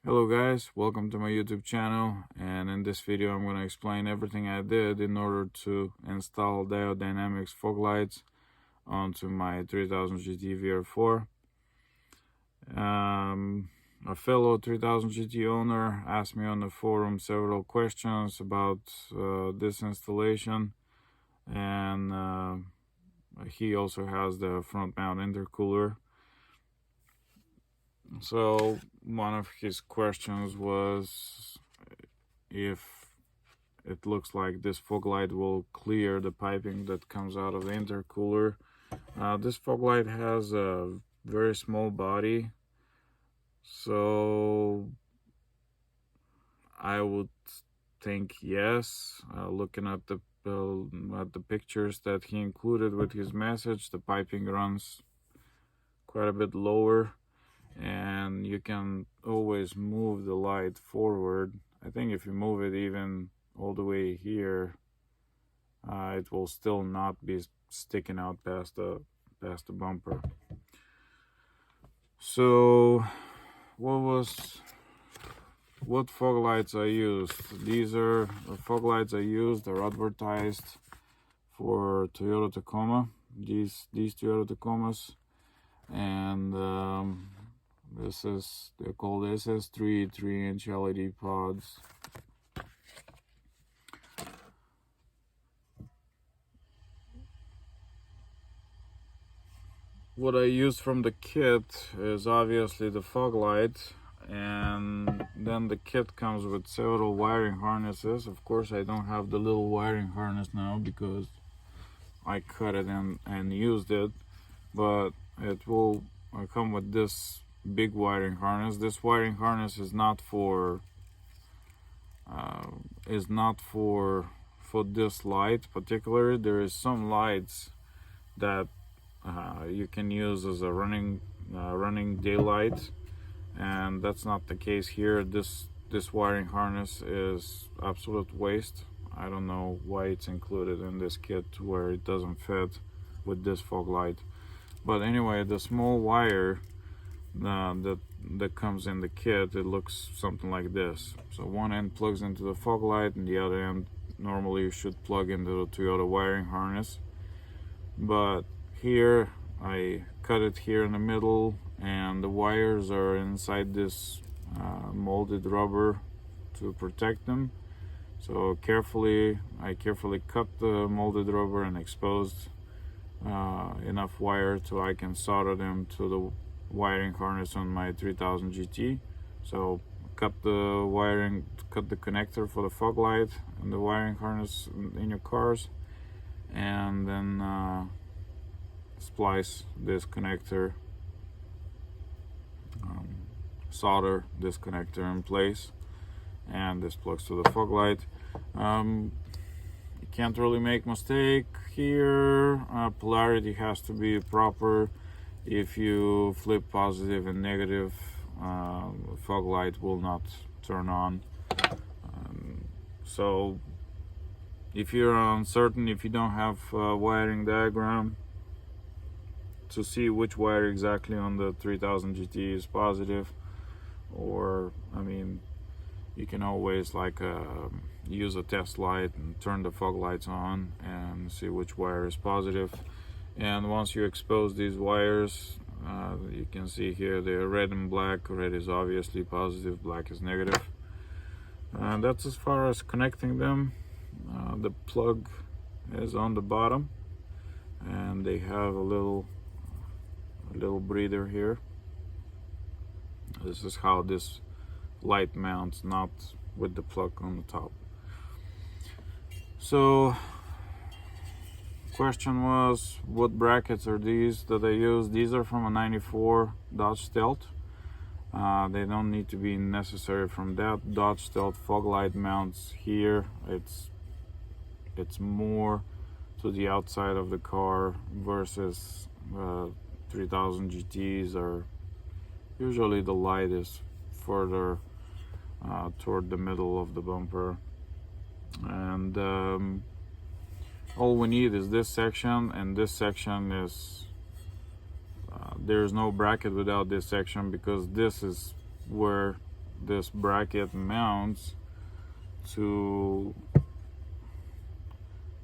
Hello guys, welcome to my YouTube channel, and in this video I'm going to explain everything I did in order to install Diode Dynamics fog lights onto my 3000 GT VR4. A fellow 3000 GT owner asked me on the forum several questions about this installation, and he also has the front mount intercooler. So one of his questions was if it looks like this fog light will clear the piping that comes out of the intercooler. This fog light has a very small body, so I would think yes. Looking at the pictures that he included with his message, the piping runs quite a bit lower, and you can always move the light forward. I think if you move it even all the way here, it will still not be sticking out past the bumper. So what fog lights I used? These are the fog lights I used. They're advertised for Toyota Tacoma, these Toyota Tacomas, and they're called ss3 3-inch LED pods. What I use from the kit is obviously the fog light, and then the kit comes with several wiring harnesses. Of course, I don't have the little wiring harness now because I cut it and used it, but it will come with this big wiring harness. This wiring harness is not for this light particularly. There is some lights that you can use as a running daylight, and that's not the case here. This wiring harness is absolute waste. I don't know why it's included in this kit where it doesn't fit with this fog light. But anyway, the small wire that comes in the kit, it looks something like this. So one end plugs into the fog light, and the other end normally you should plug into the Toyota wiring harness. But here I cut it here in the middle, and the wires are inside this molded rubber to protect them. So I carefully cut the molded rubber and exposed enough wire so I can solder them to the wiring harness on my 3000 GT. So cut the connector for the fog light and the wiring harness in your cars, and then splice this connector, solder this connector in place, and this plugs to the fog light. You can't really make mistake here. Polarity has to be proper. If you flip positive and negative, fog light will not turn on. So if you're uncertain, if you don't have a wiring diagram to see which wire exactly on the 3000 GT is positive, or I mean, you can always use a test light and turn the fog lights on and see which wire is positive. And once you expose these wires, you can see here they're red and black. Red is obviously positive, black is negative. And that's as far as connecting them. The plug is on the bottom, and they have a little breather here. This is how this light mounts, not with the plug on the top. So question was, what brackets are these that I use? These are from a 94 Dodge Stealth. They don't need to be necessary from that. Dodge Stealth fog light mounts here. It's more to the outside of the car versus 3000 GTs, or usually the light is further toward the middle of the bumper. And all we need is this section, and this section is there's no bracket without this section, because this is where this bracket mounts to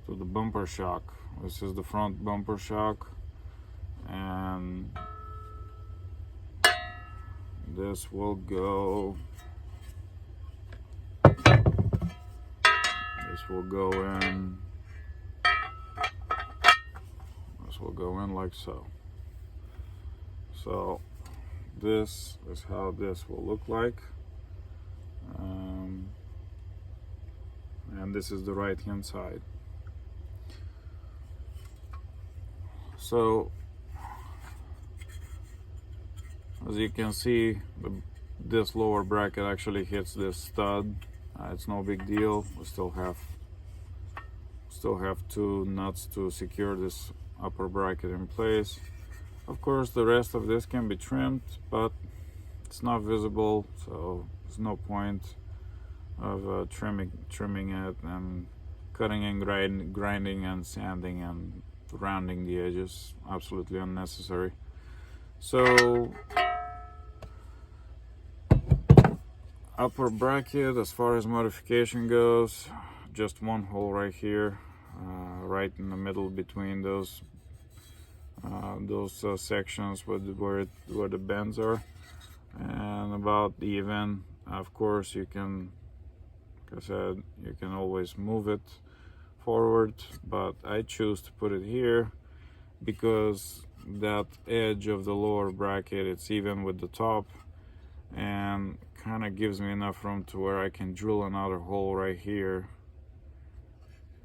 the bumper shock. This is the front bumper shock, and this will go in. This will go in like so. So this is how this will look like, and this is the right hand side. So as you can see, this lower bracket actually hits this stud. It's no big deal. We still have two nuts to secure this upper bracket in place. Of course, the rest of this can be trimmed, but it's not visible, so there's no point of trimming it and cutting and grinding and sanding and rounding the edges. Absolutely unnecessary. So upper bracket, as far as modification goes, just one hole right here, right in the middle between those sections where the bends are, and about even. Of course, you can, like I said, you can always move it forward, but I choose to put it here because that edge of the lower bracket, it's even with the top, and kind of gives me enough room to where I can drill another hole right here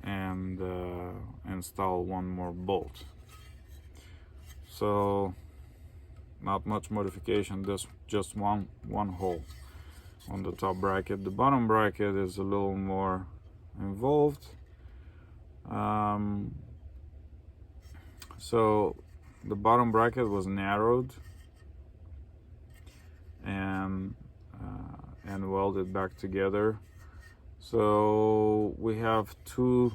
and install one more bolt. So not much modification, just one hole on the top bracket. The bottom bracket is a little more involved. So the bottom bracket was narrowed and welded back together. So we have two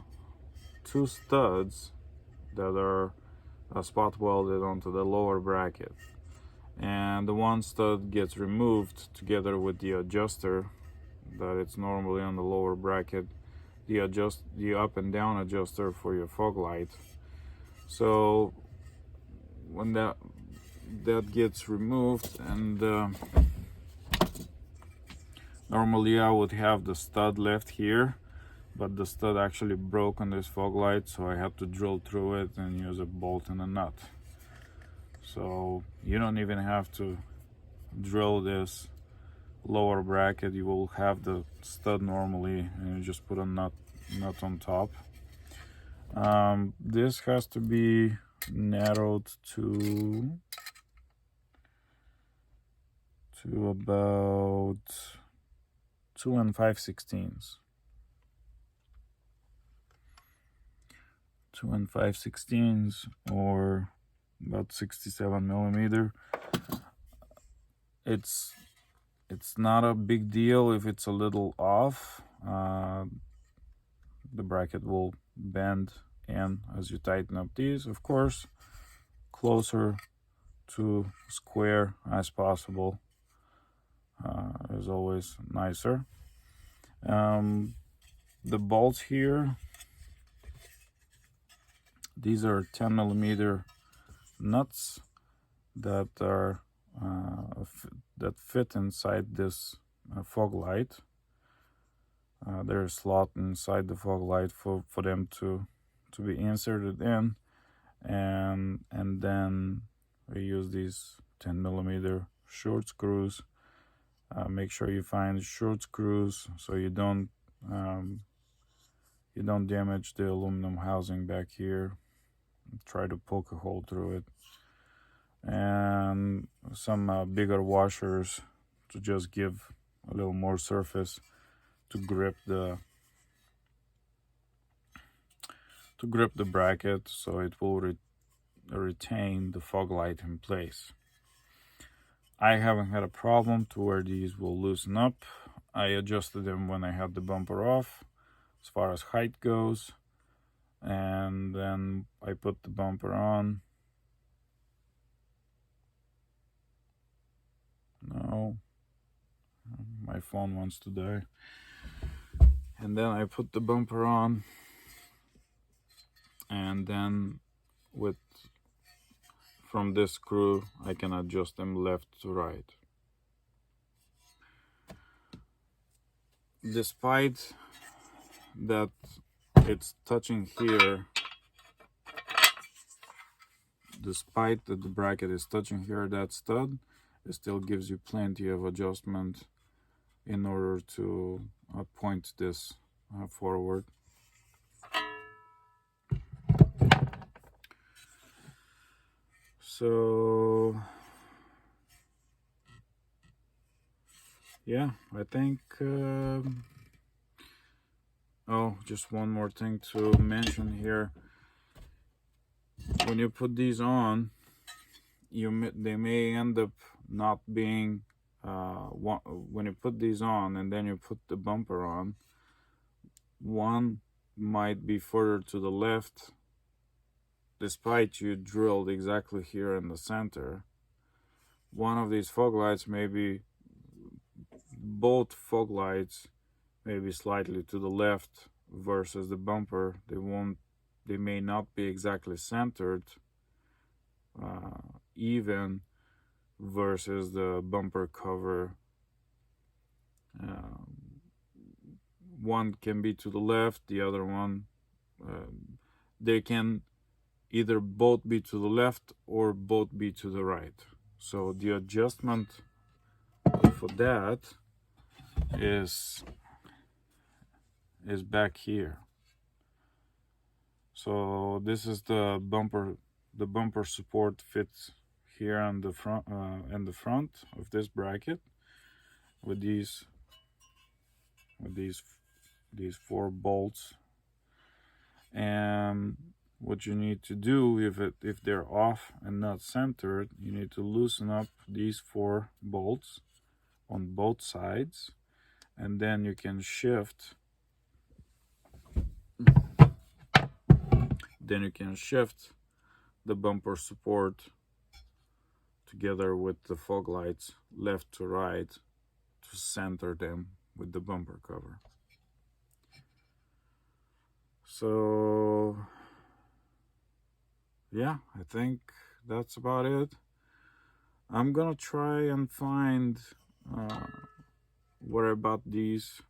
studs that are spot welded onto the lower bracket, and the one stud gets removed together with the adjuster that it's normally on the lower bracket, the up and down adjuster for your fog light. So when that gets removed, and normally I would have the stud left here, but the stud actually broke on this fog light, so I had to drill through it and use a bolt and a nut. So you don't even have to drill this lower bracket. You will have the stud normally, and you just put a nut on top. This has to be narrowed to about 2 5/16. 2 5/16, or about 67 millimeter. It's not a big deal if it's a little off. The bracket will bend in as you tighten up these. Of course, closer to square as possible is always nicer. The bolts here, these are 10 millimeter nuts that are that fit inside this fog light. There's a slot inside the fog light for them to be inserted in, and then we use these 10 millimeter short screws. Make sure you find short screws so you don't damage the aluminum housing back here. Try to poke a hole through it, and some bigger washers to just give a little more surface to grip the bracket, so it will retain the fog light in place. I haven't had a problem to where these will loosen up. I adjusted them when I had the bumper off as far as height goes, and then I put the bumper on. No, my my phone wants to die. And then I put the bumper on, and then from this screw I can adjust them left to right. Despite that it's touching here, despite that the bracket is touching here, that stud, it still gives you plenty of adjustment in order to point this forward. So yeah, I think oh, just one more thing to mention here. When you put these on, they may end up not being when you put these on and then you put the bumper on, one might be further to the left despite you drilled exactly here in the center. One of these fog lights both fog lights may be slightly to the left versus the bumper. They may not be exactly centered even versus the bumper cover. One can be to the left, the other one they can either both be to the left or both be to the right. So the adjustment for that is back here. So this is the bumper support fits here on the front of this bracket with these 4 bolts. And what you need to do, if they're off and not centered, you need to loosen up these 4 bolts on both sides, and then you can shift the bumper support together with the fog lights left to right to center them with the bumper cover. So yeah, I think that's about it. I'm gonna try and find where I bought these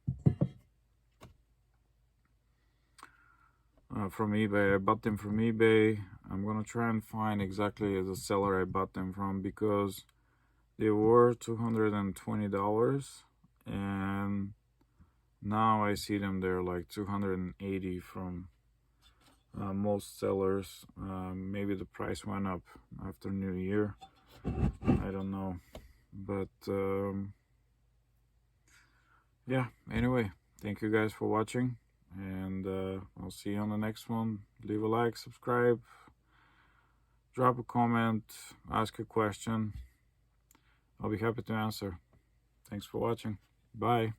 from eBay. I bought them from eBay. I'm gonna try and find exactly the seller I bought them from, because they were $220 and now I see them they're like $280 from most sellers. Maybe the price went up after New Year, I don't know, but yeah, anyway, thank you guys for watching, and I'll see you on the next one. Leave a like, subscribe, drop a comment, ask a question. I'll be happy to answer. Thanks for watching. Bye.